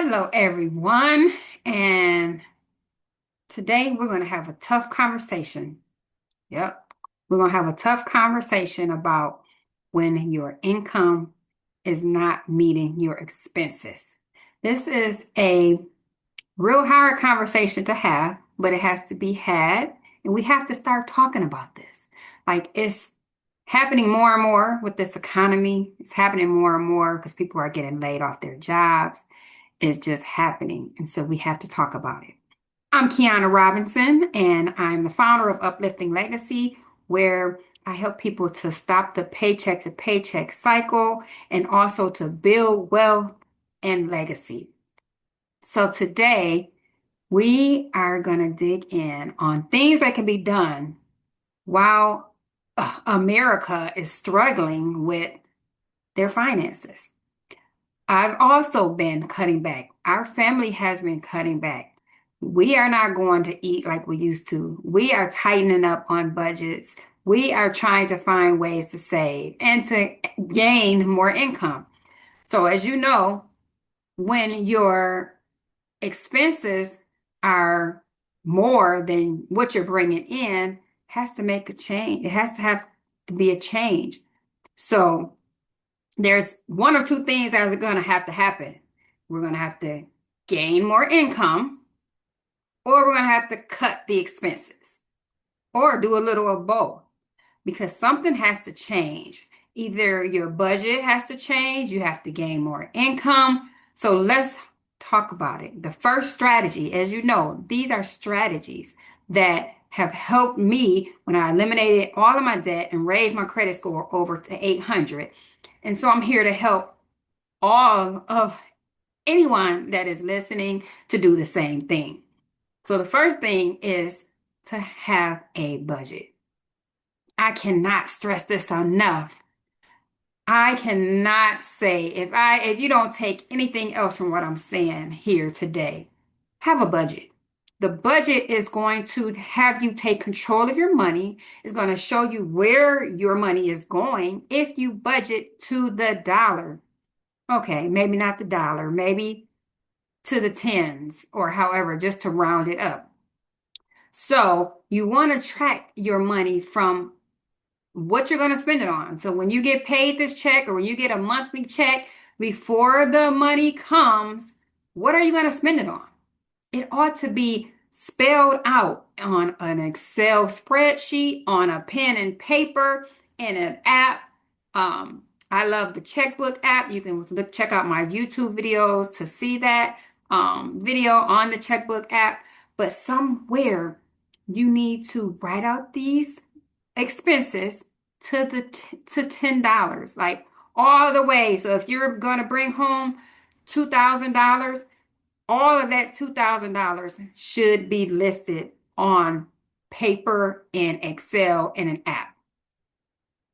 Hello, everyone. And today we're going to have a tough conversation. Yep. We're going to have a tough conversation about when your income is not meeting your expenses. This is a real hard conversation to have, but it has to be had. And we have to start talking about this. Like it's happening more and more with this economy. It's happening more and more because people are getting laid off their jobs. Is just happening. And so we have to talk about it. I'm Kiana Robinson, and I'm the founder of Uplifting Legacy, where I help people to stop the paycheck to paycheck cycle and also to build wealth and legacy. So today, we are going to dig in on things that can be done while America is struggling with their finances. I've also been cutting back. Our family has been cutting back. We are not going to eat like we used to. We are tightening up on budgets. We are trying to find ways to save and to gain more income. So, as you know, when your expenses are more than what you're bringing in, has to make a change. It has to have to be a change. So, there's one or two things that are going to happen. We're going to have to gain more income, or we're going to have to cut the expenses, or do a little of both, because something has to change. Either your budget has to change, you have to gain more income. So let's talk about it. The first strategy, as you know, these are strategies that have helped me when I eliminated all of my debt and raised my credit score over to 800. And so I'm here to help all of anyone that is listening to do the same thing. So the first thing is to have a budget. I cannot stress this enough. I cannot say if you don't take anything else from what I'm saying here today, have a budget. The budget is going to have you take control of your money. It's going to show you where your money is going if you budget to the dollar. Okay, maybe not the dollar, maybe to the tens or however, just to round it up. So you want to track your money from what you're going to spend it on. So when you get paid this check or when you get a monthly check, before the money comes, what are you going to spend it on? It ought to be spelled out on an Excel spreadsheet, on a pen and paper, in an app. I love the checkbook app. You can check out my YouTube videos to see that video on the checkbook app. But somewhere you need to write out these expenses to $10, like all the way. So if you're going to bring home $2,000, all of that $2,000 should be listed on paper in Excel in an app.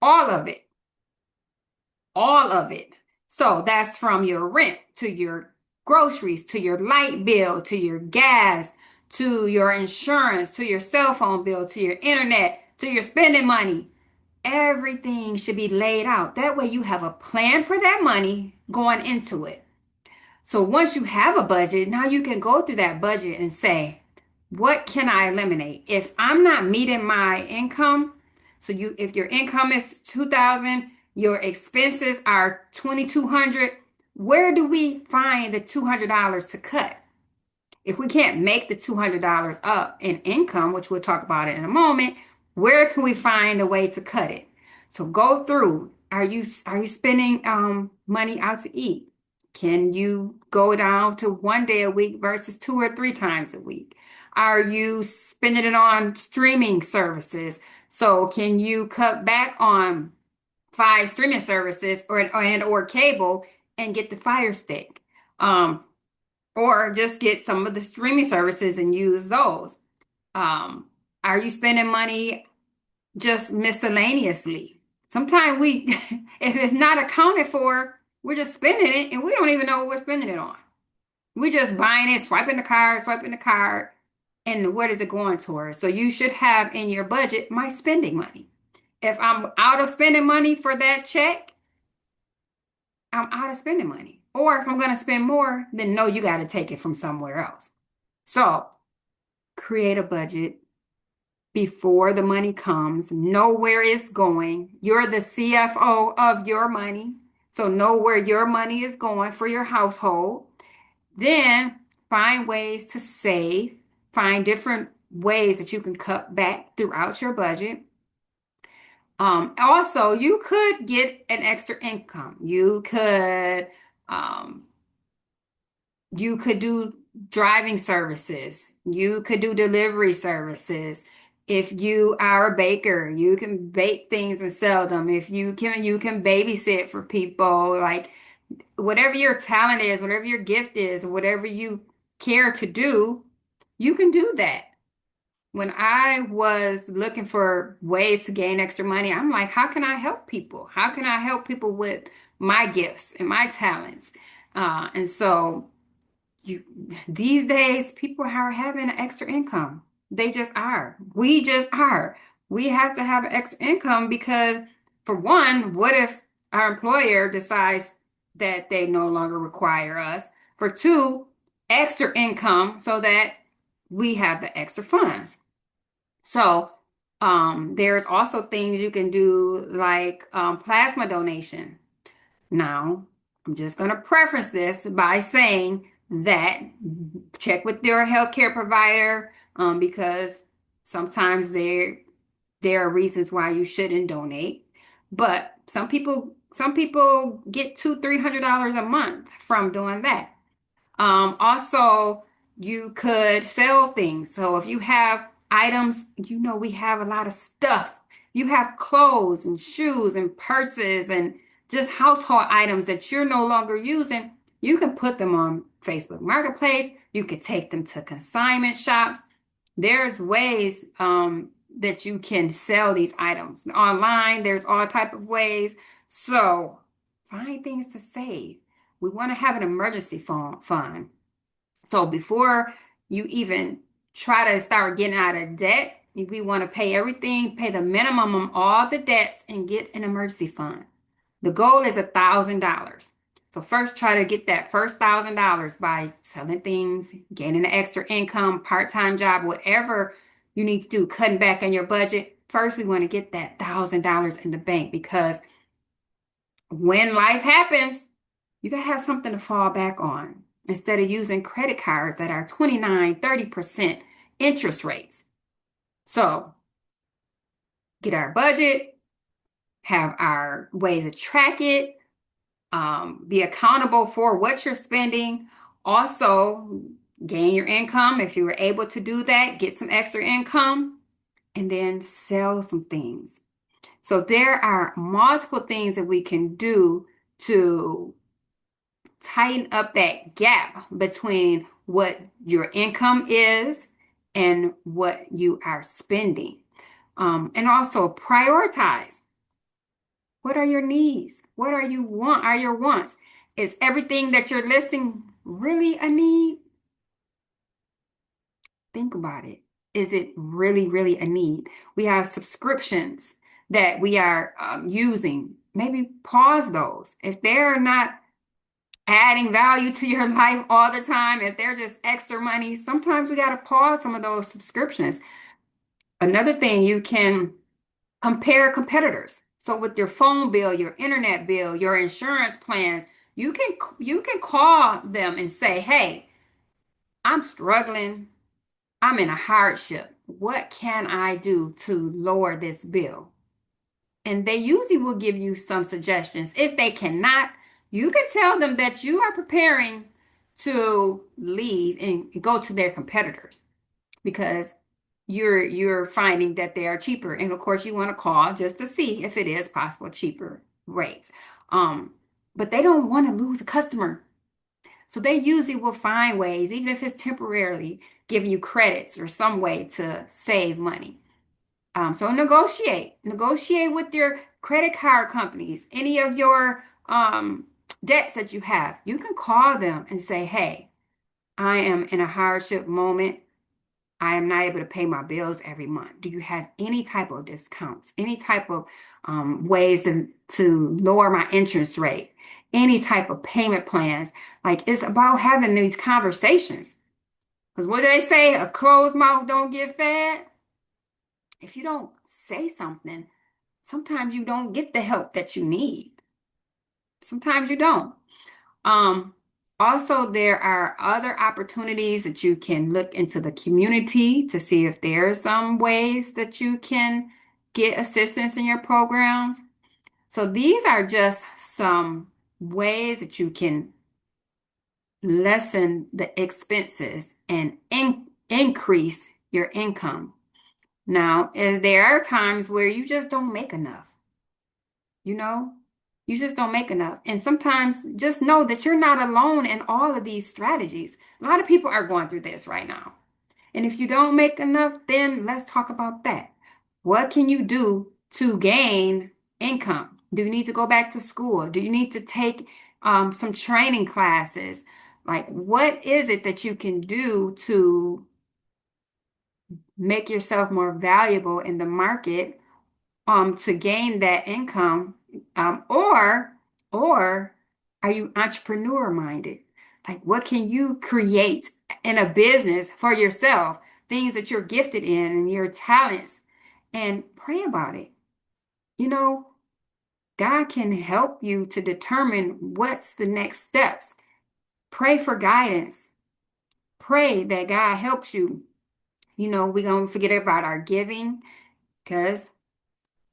All of it. All of it. So that's from your rent to your groceries, to your light bill, to your gas, to your insurance, to your cell phone bill, to your internet, to your spending money. Everything should be laid out. That way you have a plan for that money going into it. So once you have a budget, now you can go through that budget and say, what can I eliminate? If I'm not meeting my income, so if your income is 2,000, your expenses are 2,200, where do we find the $200 to cut? If we can't make the $200 up in income, which we'll talk about it in a moment, where can we find a way to cut it? So go through. Are you spending money out to eat? Can you go down to 1 day a week versus 2 or 3 times a week? Are you spending it on streaming services? So can you cut back on 5 streaming services or cable and get the Fire Stick? Or just get some of the streaming services and use those. Um, are you spending money just miscellaneously? Sometimes if it's not accounted for, we're just spending it and we don't even know what we're spending it on. We're just buying it, swiping the card, and what is it going towards? So you should have in your budget my spending money. If I'm out of spending money for that check, I'm out of spending money. Or if I'm going to spend more, then no, you got to take it from somewhere else. So create a budget before the money comes, know where it's going. You're the CFO of your money. So know where your money is going for your household. Then find ways to save, find different ways that you can cut back throughout your budget. Also, you could get an extra income. Um, you could do driving services. You could do delivery services. If you are a baker, you can bake things and sell them. If you can babysit for people. Like whatever your talent is, whatever your gift is, whatever you care to do, you can do that. When I was looking for ways to gain extra money, I'm like, how can I help people? How can I help people with my gifts and my talents? And so you these days people are having an extra income. They just are. We just are. We have to have an extra income because for one, what if our employer decides that they no longer require us? For two, extra income so that we have the extra funds. So there's also things you can do like plasma donation. Now, I'm just going to preface this by saying that check with your healthcare provider because sometimes there are reasons why you shouldn't donate. But some people get $200-300 a month from doing that. Also, you could sell things. So if you have items, we have a lot of stuff. You have clothes and shoes and purses and just household items that you're no longer using. You can put them on Facebook Marketplace. You could take them to consignment shops. There's ways that you can sell these items online. There's all type of ways. So find things to save. We want to have an emergency fund. So before you even try to start getting out of debt, we want to pay everything, pay the minimum on all the debts and get an emergency fund. The goal is $1,000. So first try to get that first $1,000 by selling things, gaining an extra income, part-time job, whatever you need to do, cutting back on your budget. First, we want to get that $1,000 in the bank because when life happens, you gotta have something to fall back on instead of using credit cards that are 29-30% interest rates. So get our budget, have our way to track it, be accountable for what you're spending. Also, gain your income if you were able to do that, get some extra income, and then sell some things. So there are multiple things that we can do to tighten up that gap between what your income is and what you are spending. And also prioritize. What are your needs? What are your wants? Is everything that you're listing really a need? Think about it. Is it really, really a need? We have subscriptions that we are using. Maybe pause those. If they're not adding value to your life all the time, if they're just extra money, sometimes we got to pause some of those subscriptions. Another thing, you can compare competitors. So with your phone bill, your internet bill, your insurance plans, you can call them and say, "Hey, I'm struggling. I'm in a hardship. What can I do to lower this bill?" And they usually will give you some suggestions. If they cannot, you can tell them that you are preparing to leave and go to their competitors because you're finding that they are cheaper. And of course, you want to call just to see if it is possible cheaper rates. Um, but they don't want to lose a customer. So they usually will find ways, even if it's temporarily, giving you credits or some way to save money. So negotiate with your credit card companies, any of your debts that you have. You can call them and say, "Hey, I am in a hardship moment. I am not able to pay my bills every month. Do you have any type of discounts, any type of ways to lower my interest rate, any type of payment plans? Like it's about having these conversations. Because what do they say? A closed mouth don't get fed. If you don't say something, sometimes you don't get the help that you need. Sometimes you don't. Um, Also, there are other opportunities that you can look into the community to see if there are some ways that you can get assistance in your programs. So these are just some ways that you can lessen the expenses and increase your income. Now, there are times where you just don't make enough. You know, you just don't make enough. And sometimes just know that you're not alone in all of these strategies. A lot of people are going through this right now. And if you don't make enough, then let's talk about that. What can you do to gain income? Do you need to go back to school? Do you need to take some training classes? Like, what is it that you can do to make yourself more valuable in the market to gain that income, or are you entrepreneur minded? Like what can you create in a business for yourself, things that you're gifted in and your talents, and pray about it. You know, God can help you to determine what's the next steps. Pray for guidance. Pray that God helps you. You know, we're going to forget about our giving because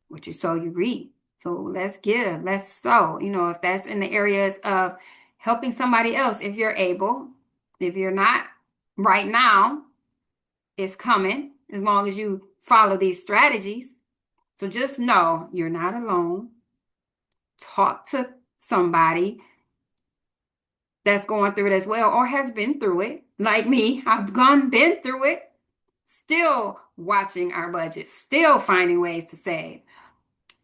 what you sow, you reap. So let's give, let's sow. You know, if that's in the areas of helping somebody else, if you're able, if you're not right now, it's coming as long as you follow these strategies. So just know you're not alone. Talk to somebody that's going through it as well or has been through it. Like me, been through it, still watching our budget, still finding ways to save.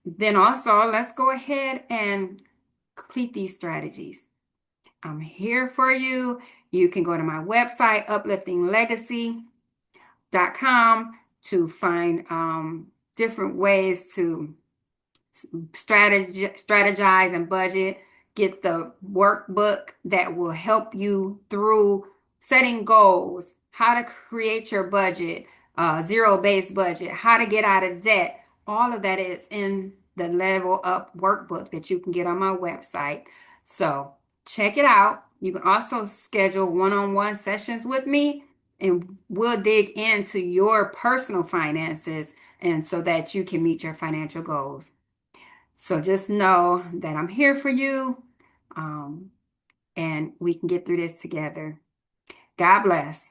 Then also, let's go ahead and complete these strategies. I'm here for you. You can go to my website, upliftinglegacy.com, to find different ways to strategize and budget. Get the workbook that will help you through setting goals, how to create your budget, zero-based budget, how to get out of debt. All of that is in the Level Up workbook that you can get on my website. So check it out. You can also schedule one-on-one sessions with me, and we'll dig into your personal finances and so that you can meet your financial goals. So just know that I'm here for you, and we can get through this together. God bless.